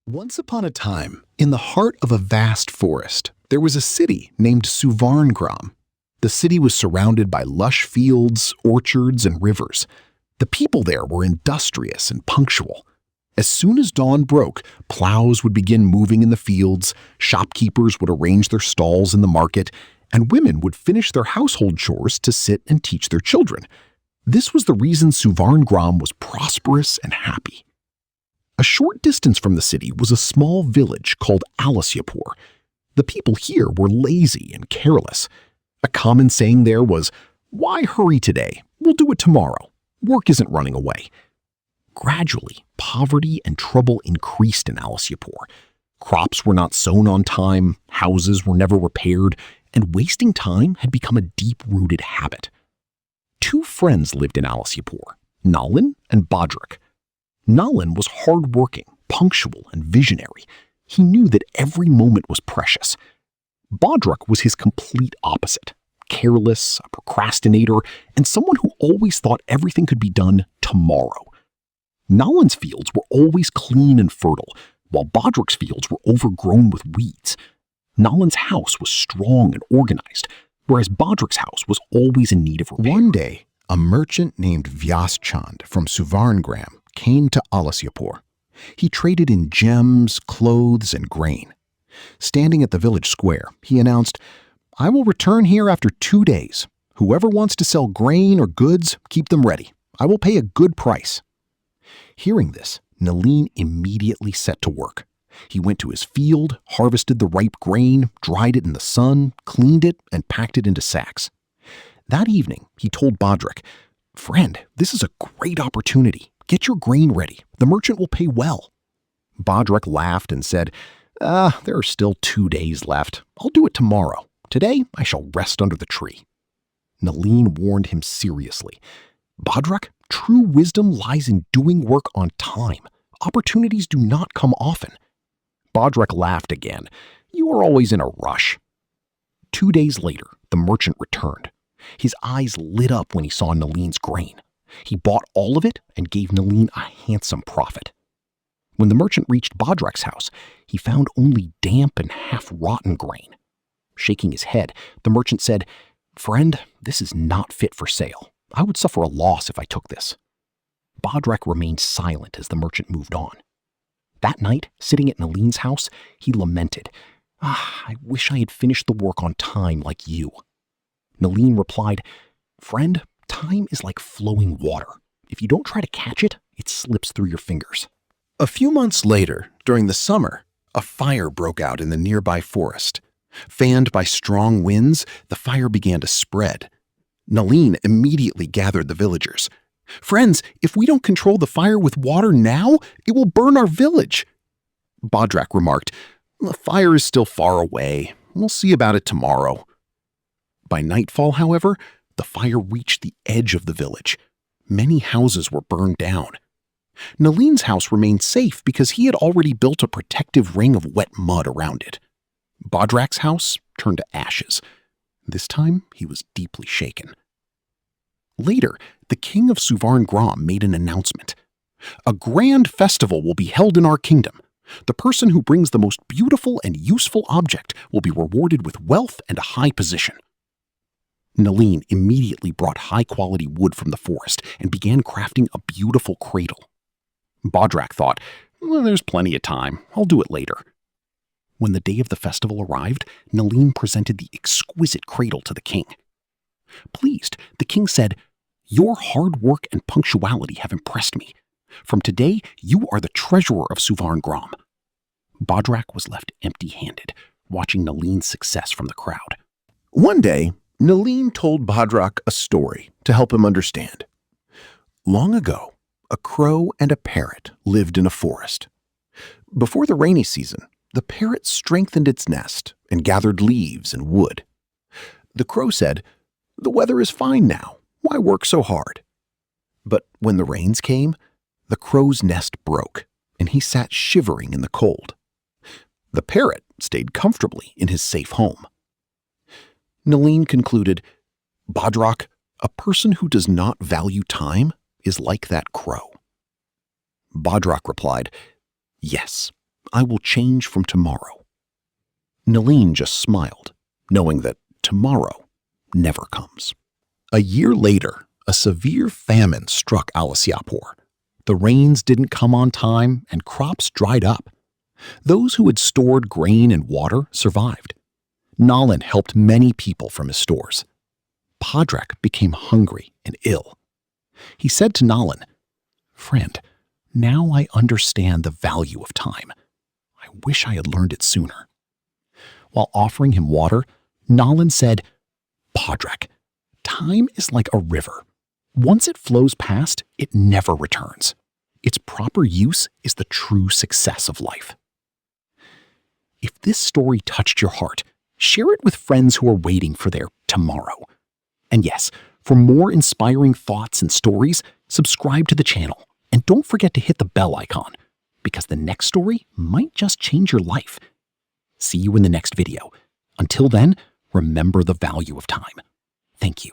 Once upon a time, in the heart of a vast forest, there was a city named Suvarn Gram. The city was surrounded by lush fields, orchards, and rivers. The people there were industrious and punctual. As soon as dawn broke, plows would begin moving in the fields, shopkeepers would arrange their stalls in the market, and women would finish their household chores to sit and teach their children. This was the reason Suvarn Gram was prosperous and happy. A short distance from the city was a small village called Alasyapur. The people here were lazy and careless. A common saying there was, "Why hurry today? We'll do it tomorrow. Work isn't running away." Gradually, poverty and trouble increased in Alasyapur. Crops were not sown on time, houses were never repaired, and wasting time had become a deep-rooted habit. Two friends lived in Alasyapur, Nalin and Bhadrak. Nalin was hardworking, punctual, and visionary. He knew that every moment was precious. Bhadrak was his complete opposite, careless, a procrastinator, and someone who always thought everything could be done tomorrow. Nalin's fields were always clean and fertile, while Bhadrak's fields were overgrown with weeds. Nalin's house was strong and organized, whereas Bhadrak's house was always in need of repair. One day, a merchant named Chand from Suvarn Gram came to Alasyapur. He traded in gems, clothes, and grain. Standing at the village square, he announced, "I will return here after 2 days. Whoever wants to sell grain or goods, keep them ready. I will pay a good price." Hearing this, Nalin immediately set to work. He went to his field, harvested the ripe grain, dried it in the sun, cleaned it, and packed it into sacks. That evening, he told Bhadrak, "Friend, this is a great opportunity. Get your grain ready. The merchant will pay well." Bhadrak laughed and said, There are still 2 days left. I'll do it tomorrow. Today, I shall rest under the tree." Nalin warned him seriously. "Bhadrak, true wisdom lies in doing work on time. Opportunities do not come often." Bhadrak laughed again. "You are always in a rush." 2 days later, the merchant returned. His eyes lit up when he saw Nalin's grain. He bought all of it and gave Nalin a handsome profit. When the merchant reached Bhadrak's house, he found only damp and half-rotten grain. Shaking his head, the merchant said, "Friend, this is not fit for sale. I would suffer a loss if I took this." Bhadrak remained silent as the merchant moved on. That night, sitting at Nalin's house, he lamented, "I wish I had finished the work on time like you." Nalin replied, "Friend, time is like flowing water. If you don't try to catch it, it slips through your fingers." A few months later, during the summer, a fire broke out in the nearby forest. Fanned by strong winds, the fire began to spread. Nalin immediately gathered the villagers. "Friends, if we don't control the fire with water now, it will burn our village." Bhadrak remarked, "The fire is still far away. We'll see about it tomorrow." By nightfall, however, the fire reached the edge of the village. Many houses were burned down. Nalin's house remained safe because he had already built a protective ring of wet mud around it. Bhadrak's house turned to ashes. This time, he was deeply shaken. Later, the king of Suvarn Gram made an announcement. "A grand festival will be held in our kingdom. The person who brings the most beautiful and useful object will be rewarded with wealth and a high position." Nalin immediately brought high-quality wood from the forest and began crafting a beautiful cradle. Bhadrak thought, "There's plenty of time. I'll do it later." When the day of the festival arrived, Nalin presented the exquisite cradle to the king. Pleased, the king said, "Your hard work and punctuality have impressed me. From today, you are the treasurer of Suvarn Gram." Bhadrak was left empty-handed, watching Nalin's success from the crowd. One day, Nalin told Bhadrak a story to help him understand. Long ago, a crow and a parrot lived in a forest. Before the rainy season, the parrot strengthened its nest and gathered leaves and wood. The crow said, "The weather is fine now. Why work so hard?" But when the rains came, the crow's nest broke, and he sat shivering in the cold. The parrot stayed comfortably in his safe home. Nalin concluded, "Bhadrak, a person who does not value time is like that crow." Bhadrak replied, "Yes, I will change from tomorrow." Nalin just smiled, knowing that tomorrow never comes. A year later, a severe famine struck Alasyapur. The rains didn't come on time and crops dried up. Those who had stored grain and water survived. Nalin helped many people from his stores. Bhadrak became hungry and ill. He said to Nalin, "Friend, now I understand the value of time. I wish I had learned it sooner." While offering him water, Nalin said, "Bhadrak, time is like a river. Once it flows past, it never returns. Its proper use is the true success of life." If this story touched your heart, share it with friends who are waiting for their tomorrow. And yes, for more inspiring thoughts and stories, subscribe to the channel. And don't forget to hit the bell icon, because the next story might just change your life. See you in the next video. Until then, remember the value of time. Thank you.